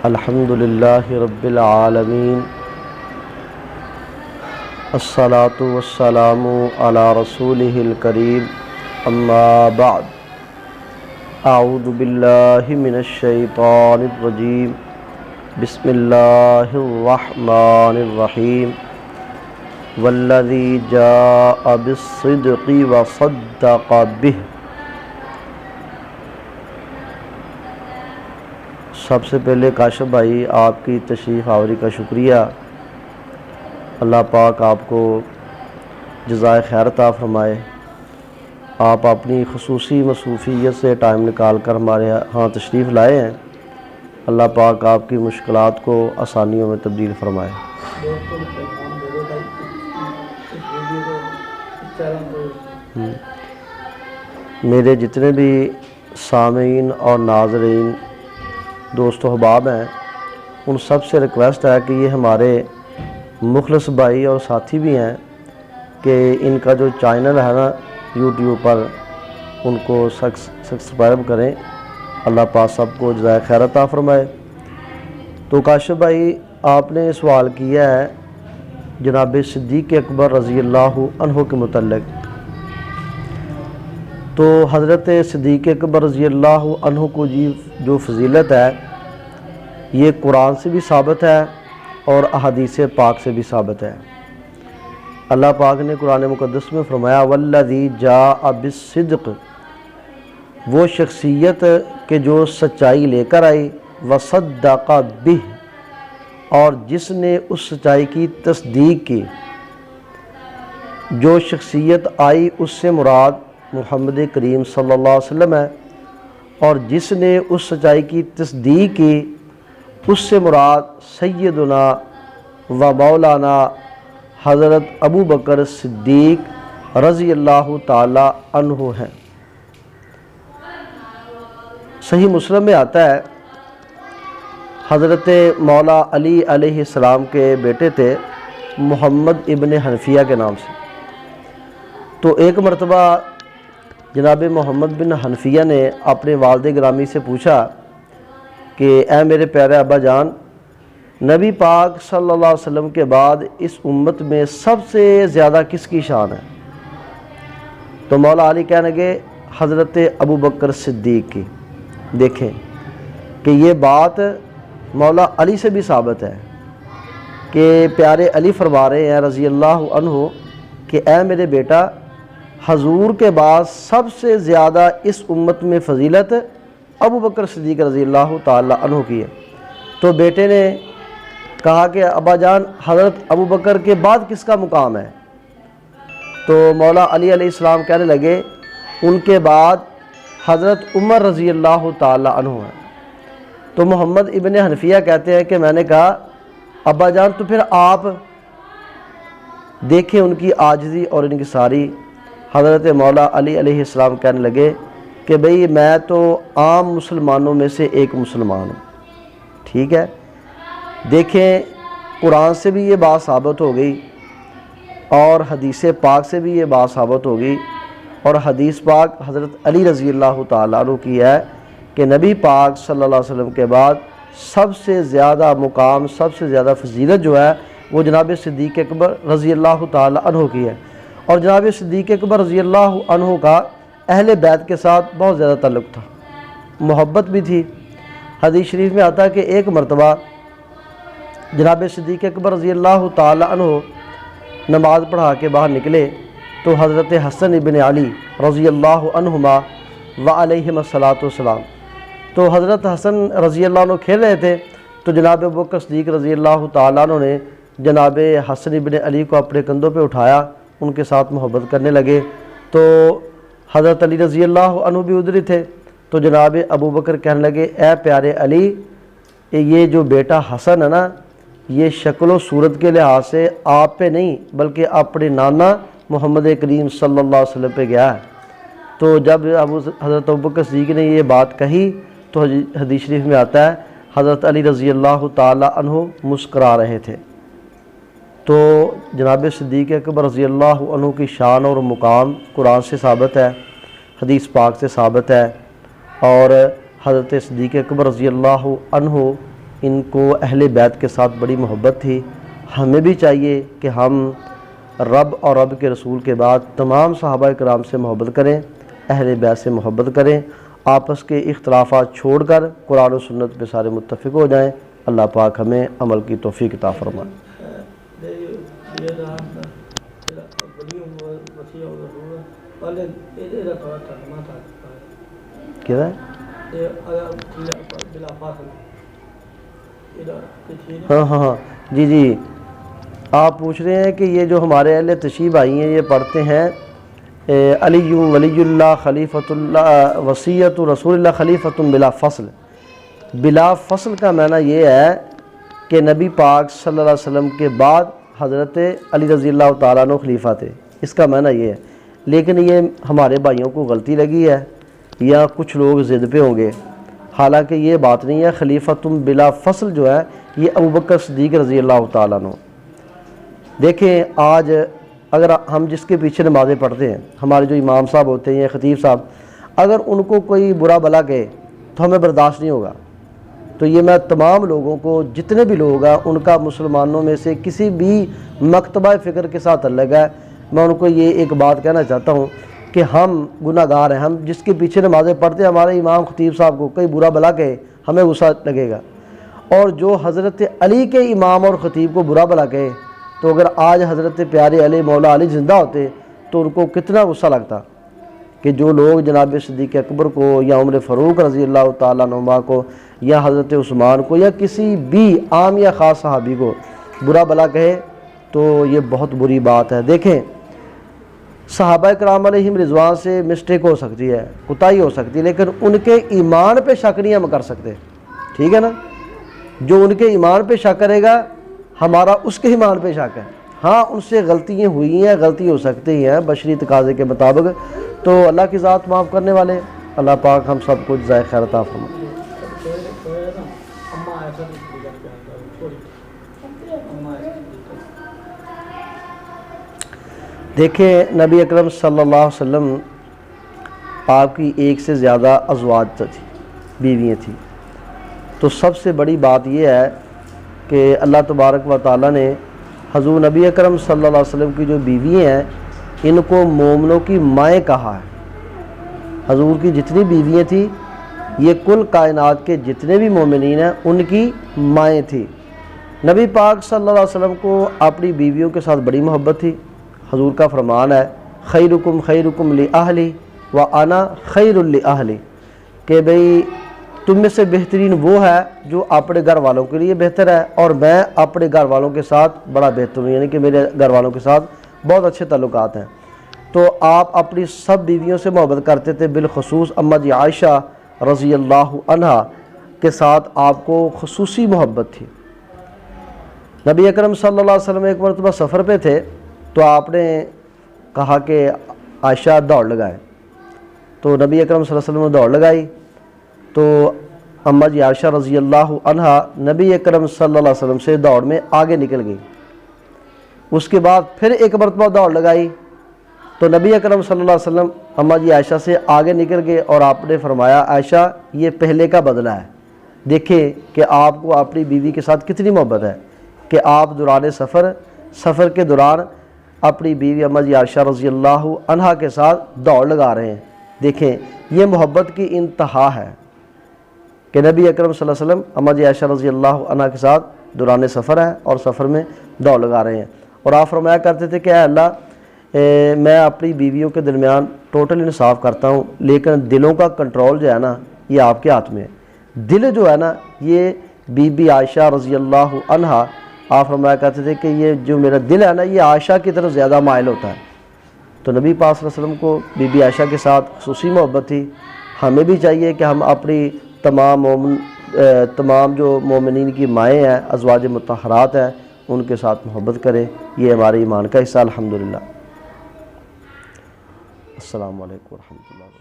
الحمدللہ رب العالمین، الصلاۃ والسلام علی رسولہ الکریم، اما بعد، اعوذ باللہ من الشیطان الرجیم، بسم اللہ الرحمن الرحیم، والذی جاء بالصدق وصدق بہ۔ سب سے پہلے کاشف بھائی آپ کی تشریف آوری کا شکریہ، اللہ پاک آپ کو جزائے خیر عطا فرمائے۔ آپ اپنی خصوصی مصروفیت سے ٹائم نکال کر ہمارے ہاں تشریف لائے ہیں، اللہ پاک آپ کی مشکلات کو آسانیوں میں تبدیل فرمائے۔ میرے جتنے بھی سامعین اور ناظرین دوست و احباب ہیں، ان سب سے ریکویسٹ ہے کہ یہ ہمارے مخلص بھائی اور ساتھی بھی ہیں کہ ان کا جو چینل ہے نا یوٹیوب پر، ان کو سبسکرائب کریں، اللہ پاک سب کو جزائے خیر عطا فرمائے۔ تو کاشف بھائی آپ نے سوال کیا ہے جناب صدیق اکبر رضی اللہ عنہ کے متعلق، تو حضرت صدیق اکبر رضی اللہ عنہ کو جو فضیلت ہے یہ قرآن سے بھی ثابت ہے اور احادیث پاک سے بھی ثابت ہے۔ اللہ پاک نے قرآن مقدس میں فرمایا والذی جاء بالصدق، وہ شخصیت کہ جو سچائی لے کر آئی، وصدق بہ، اور جس نے اس سچائی کی تصدیق کی۔ جو شخصیت آئی اس سے مراد محمد کریم صلی اللہ علیہ وسلم ہے، اور جس نے اس سچائی کی تصدیق کی اس سے مراد سیدنا و مولانا حضرت ابو بکر صدیق رضی اللہ تعالی عنہ ہیں۔ صحیح مسلم میں آتا ہے حضرت مولا علی علیہ السلام کے بیٹے تھے محمد ابن حنفیہ کے نام سے۔ تو ایک مرتبہ جناب محمد بن حنفیہ نے اپنے والد گرامی سے پوچھا کہ اے میرے پیارے ابا جان، نبی پاک صلی اللہ علیہ وسلم کے بعد اس امت میں سب سے زیادہ کس کی شان ہے؟ تو مولا علی کہنے لگے حضرت ابو بکر صدیق کی۔ دیکھیں کہ یہ بات مولا علی سے بھی ثابت ہے کہ پیارے علی فرما رہے ہیں رضی اللہ عنہ کہ اے میرے بیٹا، حضور کے بعد سب سے زیادہ اس امت میں فضیلت ابو بکر صدیق رضی اللہ تعالی عنہ کی ہے۔ تو بیٹے نے کہا کہ ابا جان، حضرت ابو بکر کے بعد کس کا مقام ہے؟ تو مولا علی علیہ السلام کہنے لگے ان کے بعد حضرت عمر رضی اللہ تعالی عنہ ہے۔ تو محمد ابن حنفیہ کہتے ہیں کہ میں نے کہا ابا جان تو پھر آپ دیکھیں ان کی عاجزی اور ان کی ساری۔ حضرت مولا علی علیہ السلام کہنے لگے کہ بھئی میں تو عام مسلمانوں میں سے ایک مسلمان ہوں، ٹھیک ہے۔ دیکھیں قرآن سے بھی یہ بات ثابت ہو گئی اور حدیث پاک سے بھی یہ بات ثابت ہو گئی، اور حدیث پاک حضرت علی رضی اللہ تعالیٰ عنہ کی ہے کہ نبی پاک صلی اللہ علیہ وسلم کے بعد سب سے زیادہ مقام، سب سے زیادہ فضیلت جو ہے وہ جناب صدیق اکبر رضی اللہ تعالیٰ عنہ کی ہے۔ اور جناب صدیق اکبر رضی اللہ عنہ کا اہل بیت کے ساتھ بہت زیادہ تعلق تھا، محبت بھی تھی۔ حدیث شریف میں آتا ہے کہ ایک مرتبہ جناب صدیق اکبر رضی اللہ تعالی عنہ نماز پڑھا کے باہر نکلے تو حضرت حسن ابن علی رضی اللہ عنہما وعلیہم الصلاۃ والسلام، تو حضرت حسن رضی اللہ عنہ کھیل رہے تھے، تو جناب ابو بکر صدیق رضی اللہ تعالیٰ عنہ نے جناب حسن ابن علی کو اپنے کندھوں پہ اٹھایا، ان کے ساتھ محبت کرنے لگے۔ تو حضرت علی رضی اللہ عنہ بھی ادھر ہی تھے، تو جناب ابو بکر کہنے لگے اے پیارے علی، یہ جو بیٹا حسن ہے نا، یہ شکل و صورت کے لحاظ سے آپ پہ نہیں بلکہ اپنے نانا محمد کریم صلی اللہ علیہ وسلم پہ گیا ہے۔ تو جب حضرت ابو بکر صدیق نے یہ بات کہی تو حدیث شریف میں آتا ہے حضرت علی رضی اللہ تعالی عنہ مسکرا رہے تھے۔ تو جناب صدیق اکبر رضی اللہ عنہ کی شان اور مقام قرآن سے ثابت ہے، حدیث پاک سے ثابت ہے، اور حضرت صدیق اکبر رضی اللہ عنہ ان کو اہل بیت کے ساتھ بڑی محبت تھی۔ ہمیں بھی چاہیے کہ ہم رب اور رب کے رسول کے بعد تمام صحابہ کرام سے محبت کریں، اہل بیت سے محبت کریں، آپس کے اختلافات چھوڑ کر قرآن و سنت پہ سارے متفق ہو جائیں۔ اللہ پاک ہمیں عمل کی توفیق عطا فرمائے۔ کیا ہے؟ ہاں جی آپ پوچھ رہے ہیں کہ یہ جو ہمارے اہل تشیع آئی ہیں یہ پڑھتے ہیں علی ولی اللہ خلیفۃ اللہ وصیت رسول اللہ خلیفۃ بلا فصل۔ بلا فصل کا معنی یہ ہے کہ نبی پاک صلی اللہ علیہ وسلم کے بعد حضرت علی رضی اللہ تعالیٰ عنہ خلیفہ تھے، اس کا معنی یہ ہے۔ لیکن یہ ہمارے بھائیوں کو غلطی لگی ہے یا کچھ لوگ ضد پہ ہوں گے، حالانکہ یہ بات نہیں ہے۔ خلیفۃ بلا فصل جو ہے یہ ابوبکر صدیق رضی اللہ تعالیٰ عنہ۔ دیکھیں آج اگر ہم جس کے پیچھے نمازیں پڑھتے ہیں، ہمارے جو امام صاحب ہوتے ہیں یا خطیب صاحب، اگر ان کو کوئی برا بلا کہے تو ہمیں برداشت نہیں ہوگا۔ تو یہ میں تمام لوگوں کو، جتنے بھی لوگ ہیں ان کا مسلمانوں میں سے کسی بھی مکتبہ فکر کے ساتھ تعلق ہے، میں ان کو یہ ایک بات کہنا چاہتا ہوں کہ ہم گناہ گار ہیں۔ ہم جس کے پیچھے نمازیں پڑھتے ہیں، ہمارے امام خطیب صاحب کو کوئی برا بلا کہے ہمیں غصہ لگے گا، اور جو حضرت علی کے امام اور خطیب کو برا بلا کہے تو اگر آج حضرت پیارے علی مولا علی زندہ ہوتے تو ان کو کتنا غصہ لگتا کہ جو لوگ جناب صدیق اکبر کو یا عمر فاروق رضی اللہ تعالیٰ عنہ کو یا حضرت عثمان کو یا کسی بھی عام یا خاص صحابی کو برا بلا کہے تو یہ بہت بری بات ہے۔ دیکھیں صحابہ کرام علیہم رضوان سے مسٹیک ہو سکتی ہے، کوتاہی ہو سکتی ہے، لیکن ان کے ایمان پہ شک نہیں ہم کر سکتے، ٹھیک ہے نا؟ جو ان کے ایمان پہ شک کرے گا ہمارا اس کے ایمان پہ شک ہے۔ ہاں ان سے غلطیاں ہوئی ہیں، غلطی ہو سکتی ہیں بشری تقاضے کے مطابق، تو اللہ کی ذات معاف کرنے والے، اللہ پاک ہم سب کو جزائے خیر عطا فرمائے۔ دیکھیں نبی اکرم صلی اللہ علیہ وسلم آپ کی ایک سے زیادہ ازواج تھی، بیویاں تھیں، تو سب سے بڑی بات یہ ہے کہ اللہ تبارک و تعالیٰ نے حضور نبی اکرم صلی اللہ علیہ وسلم کی جو بیویاں ہیں ان کو مومنوں کی مائیں کہا ہے۔ حضور کی جتنی بیویاں تھیں یہ کل کائنات کے جتنے بھی مومنین ہیں ان کی مائیں تھیں۔ نبی پاک صلی اللہ علیہ وسلم کو اپنی بیویوں کے ساتھ بڑی محبت تھی۔ حضور کا فرمان ہے خیرکم خیرکم لأہلی وانا خیر لأہلی، کہ بھئی تم میں سے بہترین وہ ہے جو اپنے گھر والوں کے لیے بہتر ہے، اور میں اپنے گھر والوں کے ساتھ بڑا بہتر ہوں، یعنی کہ میرے گھر والوں کے ساتھ بہت اچھے تعلقات ہیں۔ تو آپ اپنی سب بیویوں سے محبت کرتے تھے، بالخصوص اماں جی عائشہ رضی اللہ عنہا کے ساتھ آپ کو خصوصی محبت تھی۔ نبی اکرم صلی اللہ علیہ وسلم ایک مرتبہ سفر پہ تھے تو آپ نے کہا کہ عائشہ دوڑ لگائیں، تو نبی اکرم صلی اللہ علیہ وسلم نے دوڑ لگائی تو اماں جی عائشہ رضی اللہ عنہا نبی اکرم صلی اللہ علیہ وسلم سے دوڑ میں آگے نکل گئی۔ اس کے بعد پھر ایک مرتبہ دوڑ لگائی تو نبی اکرم صلی اللہ علیہ وسلم اماں جی عائشہ سے آگے نکل گئے، اور آپ نے فرمایا عائشہ یہ پہلے کا بدلہ ہے۔ دیکھیں کہ آپ کو اپنی بیوی کے ساتھ کتنی محبت ہے کہ آپ دوران سفر کے دوران اپنی بیوی اماں جی عائشہ رضی اللہ عنہا کے ساتھ دوڑ لگا رہے ہیں۔ دیکھیں یہ محبت کی انتہا ہے کہ نبی اکرم صلی اللہ علیہ وسلم اماں جی عائشہ رضی اللہ عنہا کے ساتھ دوران سفر ہے اور سفر میں دوڑ لگا رہے ہیں، اور آپ فرمایا کرتے تھے کہ اے اللہ میں اپنی بیویوں کے درمیان ٹوٹل انصاف کرتا ہوں، لیکن دلوں کا کنٹرول جو ہے نا یہ آپ کے ہاتھ میں ہے۔ دل جو ہے نا یہ بی بی عائشہ رضی اللہ عنہا، آپ فرمایا کرتے تھے کہ یہ جو میرا دل ہے نا یہ عائشہ کی طرف زیادہ مائل ہوتا ہے۔ تو نبی پاک صلی اللہ علیہ وسلم کو بی بی عائشہ کے ساتھ خصوصی محبت تھی۔ ہمیں بھی چاہیے کہ ہم اپنی تمام جو مومنین کی مائیں ہیں، ازواج مطہرات ہیں، ان کے ساتھ محبت کریں، یہ ہمارے ایمان کا حصہ الحمدللہ۔ السلام علیکم ورحمۃ اللہ۔